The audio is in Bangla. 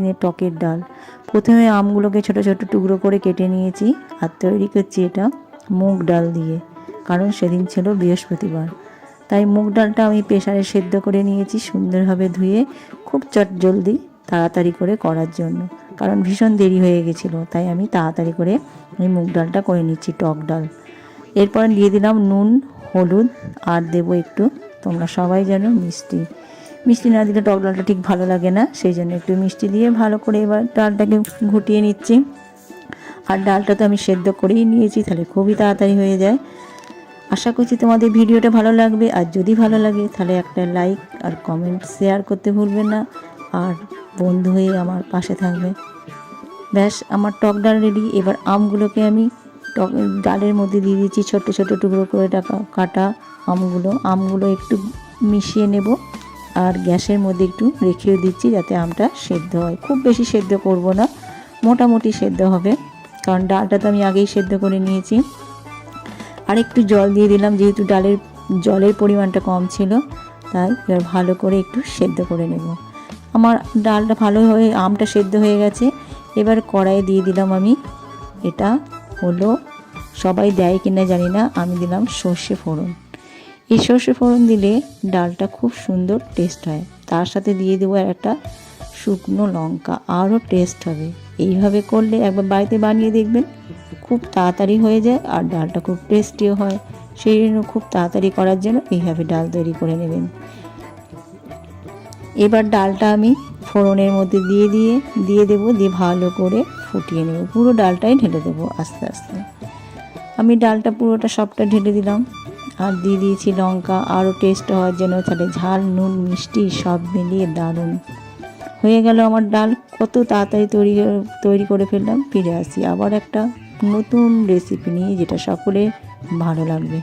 দিনের টকের ডাল। প্রথমে আমগুলোকে ছোট ছোট টুকরো করে কেটে নিয়েছি আর তৈরি করছি এটা মুগ ডাল দিয়ে, কারণ সেদিন ছিল বৃহস্পতিবার। তাই মুগ ডালটা আমি প্রেসারে সেদ্ধ করে নিয়েছি সুন্দরভাবে ধুয়ে, খুব চটজলদি তাড়াতাড়ি করে করার জন্য, কারণ ভীষণ দেরি হয়ে গেছিলো। তাই আমি তাড়াতাড়ি করে এই মুগ ডালটা করে নিচ্ছি, টক ডাল। এরপর দিয়ে দিলাম নুন, হলুদ আর দেবো একটু, তোমরা সবাই জানো, মিষ্টি। মিষ্টি না দিলে টক ডালটা ঠিক ভালো লাগে না, সেই জন্য একটু মিষ্টি দিয়ে ভালো করে এবার ডালটাকে ঘুটিয়ে নিচ্ছি। আর ডালটা তো আমি সেদ্ধ করেই নিয়েছি, তাহলে খুবই তাড়াতাড়ি হয়ে যায়। আশা করছি তোমাদের ভিডিওটা ভালো লাগবে, আর যদি ভালো লাগে তাহলে একটা লাইক আর কমেন্ট শেয়ার করতে ভুলবে না, আর বন্ধু হয়ে আমার পাশে থাকবে। ব্যাস, আমার টক ডাল রেডি। এবার আমগুলোকে আমি ডালের মধ্যে দিয়ে দিচ্ছি, ছোট ছোট টুকরো করে কাটা আমগুলো একটু মিশিয়ে নেব, আর গ্যাসের মধ্যে একটু রেখেও দিচ্ছি যাতে আমটা সেদ্ধ হয়। খুব বেশি সেদ্ধ করব না, মোটামুটি সেদ্ধ হবে, কারণ ডালটা তো আমি আগেই সেদ্ধ করে নিয়েছি। আর একটু জল দিয়ে দিলাম, যেহেতু জলের পরিমাণটা কম ছিল, তাই এবার ভালো করে একটু সেদ্ধ করে নেব। আমার ডালটা ভালো হয়ে আমটা সেদ্ধ হয়ে গেছে। এবার কড়াইয়ে দিয়ে দিলাম আমি, এটা হলো, সবাই দেয় কিনা জানি না, আমি দিলাম সর্ষে ফোড়ন। এই সর্ষে ফোড়ন দিলে ডালটা খুব সুন্দর টেস্ট হয়। তার সাথে দিয়ে দেবো একটা শুকনো লঙ্কা, আরও টেস্ট হবে। এইভাবে করলে একবার বাড়িতে বানিয়ে দেখবেন, খুব তাড়াতাড়ি হয়ে যায় আর ডালটা খুব টেস্টিও হয়। সেই জন্য খুব তাড়াতাড়ি করার জন্য এইভাবে ডাল তৈরি করে নেবেন। এবার ডালটা আমি ফোড়নের মধ্যে দিয়ে দেবো, দিয়ে ভালো করে ফুটিয়ে নেব। পুরো ডালটাই ঢেলে দেবো আস্তে আস্তে। আমি ডালটা পুরোটা সবটা ঢেলে দিলাম, আর দিয়ে দিয়েছি লঙ্কা আরও টেস্ট হওয়ার জন্য, তাহলে ঝাল, নুন, মিষ্টি সব মিলিয়ে দারুণ হয়ে গেল আমার ডাল। কত তাড়াতাড়ি তৈরি করে ফেললাম। ফিরে আসি আবার একটা নতুন রেসিপি নিয়ে, যেটা সকলে ভালো লাগবে।